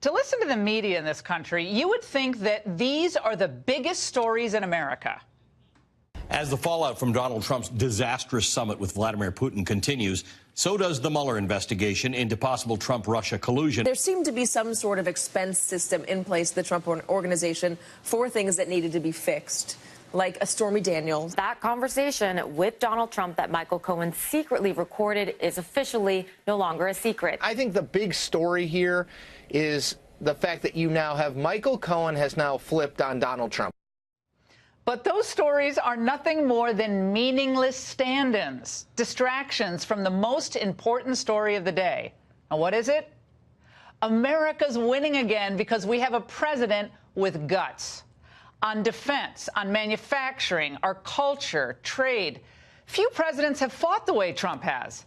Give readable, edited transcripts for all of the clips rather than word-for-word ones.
To listen to the media in this country, you would think that these are the biggest stories in America. As the fallout from Donald Trump's disastrous summit with Vladimir Putin continues, so does the Mueller investigation into possible Trump-Russia collusion. There seemed to be some sort of expense system in place, the Trump organization, for things that needed to be fixed, like a Stormy Daniels. That conversation with Donald Trump that Michael Cohen secretly recorded is officially no longer a secret. I think the big story here is the fact that you now have Michael Cohen has now flipped on Donald Trump. But those stories are nothing more than meaningless stand-ins, distractions from the most important story of the day. And what is it? America's winning again because we have a president with guts. On defense, on manufacturing, our culture, trade. Few presidents have fought the way Trump has.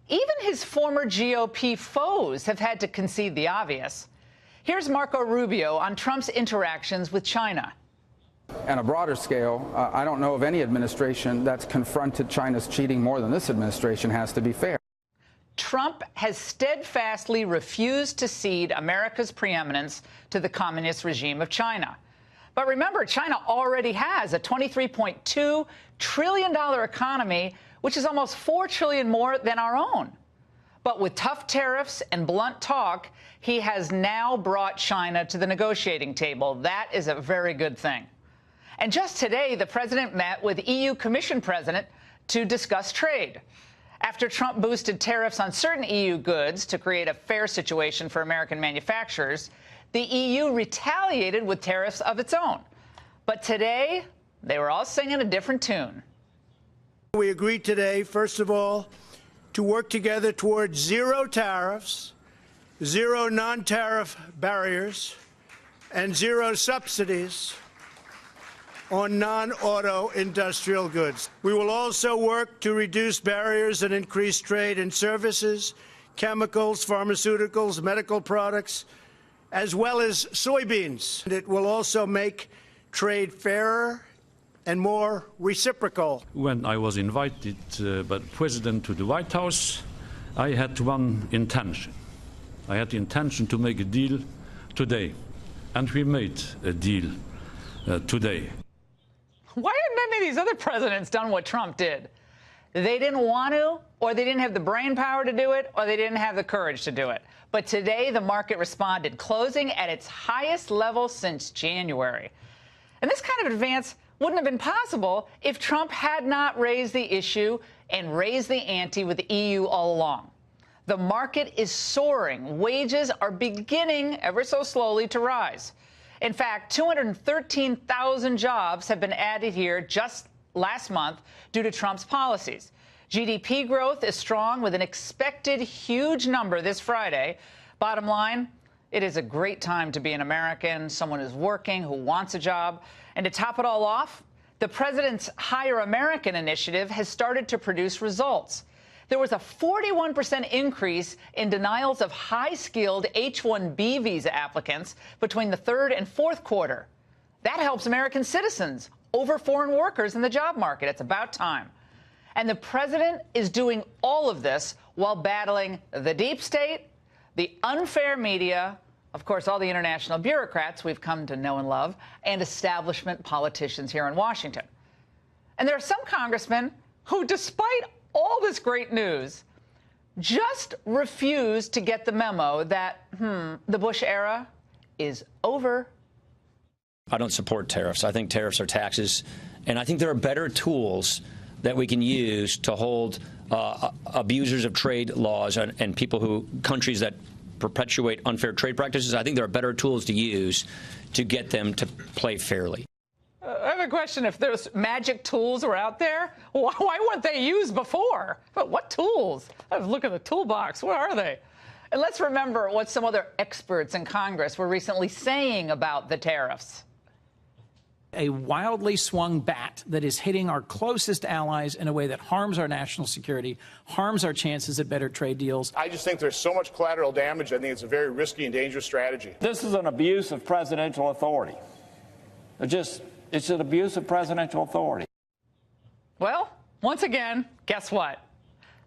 Even his former GOP foes have had to concede the obvious. Here's Marco Rubio on Trump's interactions with China. On a broader scale, I don't know of any administration that's confronted China's cheating more than this administration has, to be fair. Trump has steadfastly refused to cede America's preeminence to the communist regime of China. But remember, China already has a $23.2 trillion economy, which is almost $4 trillion more than our own. But with tough tariffs and blunt talk, he has now brought China to the negotiating table. That is a very good thing. And just today, the president met with EU Commission President to discuss trade. After Trump boosted tariffs on certain EU goods to create a fair situation for American manufacturers, the EU retaliated with tariffs of its own. But today, they were all singing a different tune. We agreed today, first of all, to work together towards zero tariffs, zero non-tariff barriers, and zero subsidies on non-auto industrial goods. We will also work to reduce barriers and increase trade in services, chemicals, pharmaceuticals, medical products, as well as soybeans. It will also make trade fairer and more reciprocal. When I was invited by the president to the White House, I had one intention. I had the intention to make a deal today, and we made a deal today. Why hadn't any of these other presidents done what Trump did? They didn't want to, or they didn't have the brain power to do it, or they didn't have the courage to do it. But today, the market responded, closing at its highest level since January. And this kind of advance wouldn't have been possible if Trump had not raised the issue and raised the ante with the EU all along. The market is soaring. Wages are beginning, ever so slowly, to rise. In fact, 213,000 jobs have been added here just last month due to Trump's policies. GDP growth is strong with an expected huge number this Friday. Bottom line, it is a great time to be an American, someone who's working, who wants a job. And to top it all off, the president's Hire American initiative has started to produce results. There was a 41% increase in denials of high-skilled H-1B visa applicants between the third and fourth quarter. That helps American citizens over foreign workers in the job market. It's about time. And the president is doing all of this while battling the deep state, the unfair media, of course, all the international bureaucrats we've come to know and love, and establishment politicians here in Washington. And there are some congressmen who, despite all this great news, just refuse to get the memo that, the Bush era is over. I don't support tariffs. I think tariffs are taxes. And I think there are better tools that we can use to hold abusers of trade laws and countries that perpetuate unfair trade practices. I think there are better tools to use to get them to play fairly. I have a question. If those magic tools were out there, why weren't they used before? But what tools? I was looking at the toolbox. Where are they? And let's remember what some other experts in Congress were recently saying about the tariffs. A wildly swung bat that is hitting our closest allies in a way that harms our national security, harms our chances at better trade deals. I just think there's so much collateral damage. I think it's a very risky and dangerous strategy. This is an abuse of presidential authority. It's an abuse of presidential authority. Well, once again, guess what?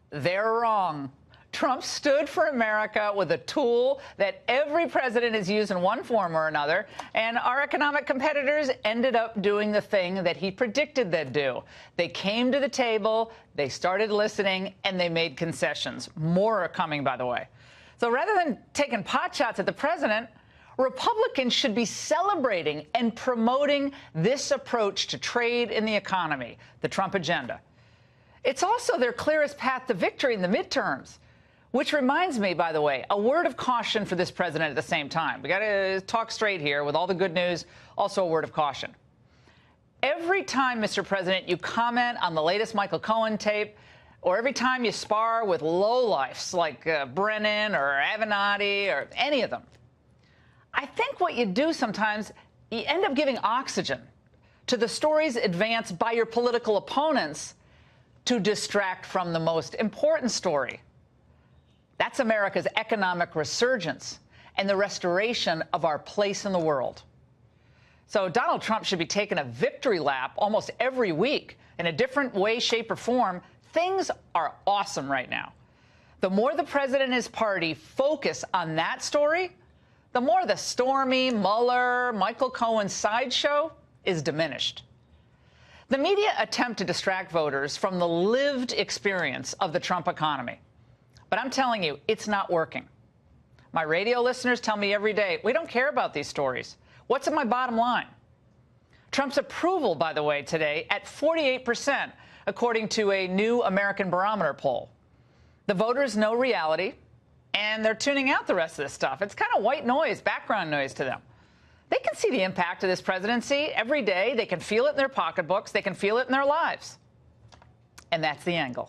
They're wrong. Trump stood for America with a tool that every president has used in one form or another, and our economic competitors ended up doing the thing that he predicted they'd do. They came to the table, they started listening, and they made concessions. More are coming, by the way. So rather than taking potshots at the president, Republicans should be celebrating and promoting this approach to trade in the economy, the Trump agenda. It's also their clearest path to victory in the midterms. Which reminds me, by the way, a word of caution for this president at the same time. We got to talk straight here with all the good news, also a word of caution. Every time, Mr. President, you comment on the latest Michael Cohen tape, or every time you spar with lowlifes like Brennan or Avenatti or any of them, I think what you do sometimes, you end up giving oxygen to the stories advanced by your political opponents to distract from the most important story. That's America's economic resurgence and the restoration of our place in the world. So Donald Trump should be taking a victory lap almost every week in a different way, shape, or form. Things are awesome right now. The more the president and his party focus on that story, the more the Stormy, Mueller, Michael Cohen sideshow is diminished. The media attempt to distract voters from the lived experience of the Trump economy. But I'm telling you, it's not working. My radio listeners tell me every day, we don't care about these stories. What's in my bottom line? Trump's approval, by the way, today at 48%, according to a new American Barometer poll. The voters know reality, and they're tuning out the rest of this stuff. It's kind of white noise, background noise to them. They can see the impact of this presidency every day. They can feel it in their pocketbooks. They can feel it in their lives. And that's the angle.